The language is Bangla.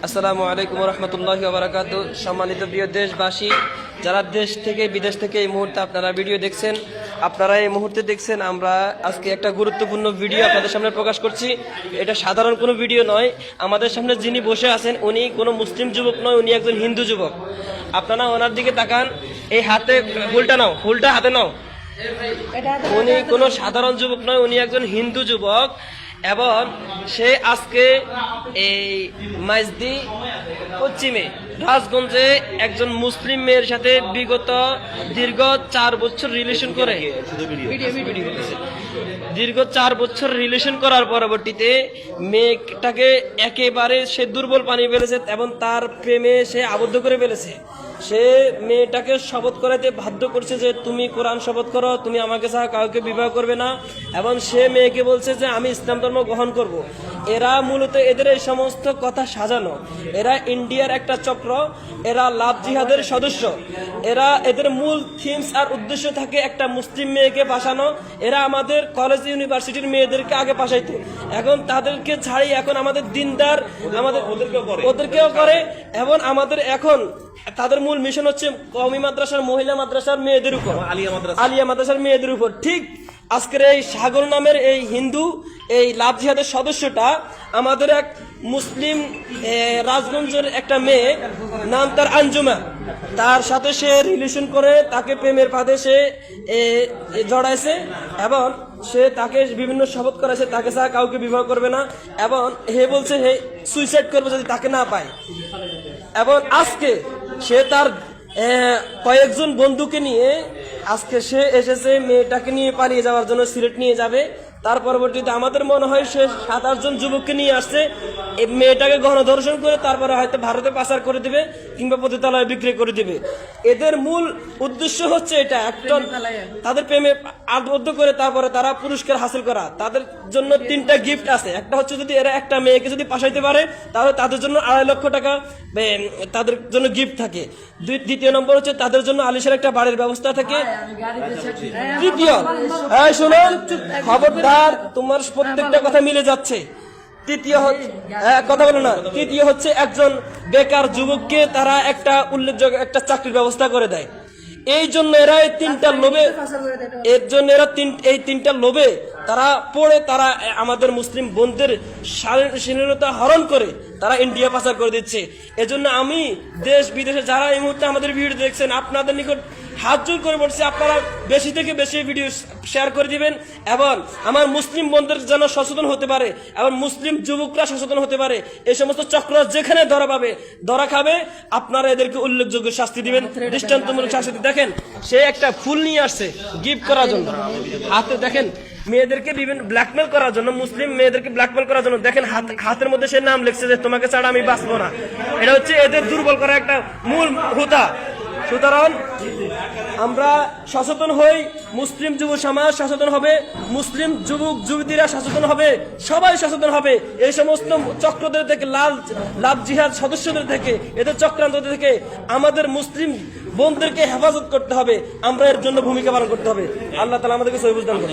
আসসালামু আলাইকুম রহমতুল্লাহি ওয়া বারাকাতুহু। সম্মানিত প্রিয় দেশবাসী, যারা দেশ থেকে বিদেশ থেকে এই মুহূর্তে আপনারা ভিডিও দেখছেন, আপনারা এই মুহূর্তে দেখছেন, আমরা আজকে একটা গুরুত্বপূর্ণ ভিডিও আপনাদের সামনে প্রকাশ করছি। এটা সাধারণ কোনো ভিডিও নয়। আমাদের সামনে যিনি বসে আছেন উনি কোনো মুসলিম যুবক নয়, উনি একজন হিন্দু যুবক। আপনারা ওনার দিকে তাকান, এই হাতে ফুলটা নাও, ফুলটা হাতে নাও। উনি কোনো সাধারণ যুবক নয়, উনি একজন হিন্দু যুবক এবং সে আজকে এই মাইজদি পশ্চিমে রাজগঞ্জে একজন মুসলিম মেয়ের সাথে বিগত দীর্ঘ 4 বছর রিলেশন করে দীর্ঘ 4 বছর রিলেশন করার পরবর্তীতে মেয়েটাকে একেবারে সে দুর্বল পানি ফেলেছে এবং তার প্রেমে সে আবদ্ধ করে ফেলেছে। সে মেয়েটাকে শপথ করাতে বাধ্য করছে যে তুমি কোরআন শপথ করো, তুমি আমাকে ছাড়া কাউকে বিবাহ করবে না, এবং সে মেয়েকে বলছে যে আমি ইসলাম ধর্ম গ্রহণ করব। এরা মূলত এদের এই সমস্ত কথা সাজানো, এরা ইন্ডিয়ার একটা চক্র, এরা লাভ জিহাদের সদস্য। এদের মূল থিমস আর উদ্দেশ্য থাকে একটা মুসলিম মেয়েকে ফাঁসানো। এরা আমাদের কলেজ ইউনিভার্সিটির মেয়েদেরকে আগে ফাঁসাইতো, এখন তাদেরকে ছাড়ি এখন আমাদের দিনদার আমাদের ওদেরকেও করে। এবং আমাদের এখন তাদের মূল মিশন হচ্ছে কওমি মাদ্রাসার, মহিলা মাদ্রাসার মেয়েদের উপর, আলিয়া মাদ্রাসার মেয়েদের উপর। ঠিক আজকের এই সাগর নামের এই হিন্দু এই লাভ জিহাদের সদস্যটা আমাদের এক মুসলিম রাজগঞ্জের একটা মেয়ে, নাম তার আঞ্জুমা, তার সাথে সে রিলেশন করে তাকে প্রেমের ফাঁদে সে জড়াইছে এবং সে তাকে বিভিন্ন শপথ করেছে তাকে ছাড়া কাউকে বিবাহ করবে না, এবং হে বলছে হে সুইসাইড করবে যদি তাকে না পায়। এবং আজকে সে তার কয়েকজন বন্ধুকে নিয়ে আজকে সে এসেছে মেয়েটাকে নিয়ে পালিয়ে যাওয়ার জন্য, সিলেট নিয়ে যাবে। তার পরবর্তীতে আমাদের মনে হয় সে 7-8 জন যুবককে নিয়ে আসছে, এই মেয়েটাকে গণধর্ষণ করে তারপরে হয়তো ভারতে পাচার করে দিবে কিংবা পতিতালয়ে বিক্রি করে দিবে। এদের মূল উদ্দেশ্য হচ্ছে এটা, একটা তাদের প্রেমে আবদ্ধ করে তারপরে তারা পুরস্কার হাসিল করা। তাদের জন্য 3টা গিফট আছে। একটা হচ্ছে যদি এরা একটা মেয়েকে যদি পাঠাইতে পারে তাহলে তাদের জন্য 2.5 লক্ষ টাকা তাদের জন্য গিফট থাকে। দ্বিতীয় নম্বর হচ্ছে তাদের জন্য আলিশার একটা বাড়ির ব্যবস্থা থাকে। তৃতীয়, শুনুন খবরদার, তোমার প্রত্যেকটা কথা মিলে যাচ্ছে। তৃতীয় কথা বলো না। তৃতীয় হচ্ছে একজন বেকার যুবককে তারা একটা উল্লেখযোগ্য একটা চাকরির ব্যবস্থা করে দেয়। এই জন্য এরা এই 3টা লোভে, এর জন্য এরা এই 3টা লোভে তারা পড়ে তারা আমাদের মুসলিম বোনদের স্বাধীনতা হরণ করে তারা ইন্ডিয়া পাচার করে দিচ্ছে। এজন্য আমি দেশ বিদেশে যারা এই মুহূর্তে আমাদের ভিডিও দেখছেন আপনাদের নিকট হাত জোর করে বলছি, আপনারা বেশি থেকে বেশি ভিডিও শেয়ার করে দিবেন এবং আমার মুসলিম বন্ধুদের যেন সচেতন হতে পারে এবং মুসলিম যুবকরা সচেতন হতে পারে। এই সমস্ত চক্র যেখানে ধরা খাবে আপনারা এদেরকে উল্লেখযোগ্য শাস্তি দিবেন, দৃষ্টান্তমূলক শাস্তি। দেখেন সে একটা ফুল নিয়ে আসছে গিফট করার জন্য, হাতে দেখেন মেয়েদেরকে বিভিন্ন ব্ল্যাকমেল করার জন্য, মুসলিম মেয়েদেরকে ব্ল্যাকমেল করার জন্য দেখেন হাতের মধ্যে সে নাম লিখছে যে তোমাকে ছাড়া আমি বাঁচবো না। এটা হচ্ছে এদের দুর্বল করা একটা মূল হুতা। সুতরাং আমরা সচেতন হই, মুসলিম যুব সমাজ সচেতন হবে, মুসলিম যুবক যুবতীরা সচেতন হবে, সবাই সচেতন হবে। এই সমস্ত চক্রদের থেকে লাভ জিহাদ সদস্যদের থেকে, এদের চক্রান্ত থেকে আমাদের মুসলিম বোনদেরকে হেফাজত করতে হবে। আমরা এর জন্য ভূমিকা পালন করতে হবে। আল্লাহ তাআলা আমাদেরকে সহিহ বুঝ দান করুন।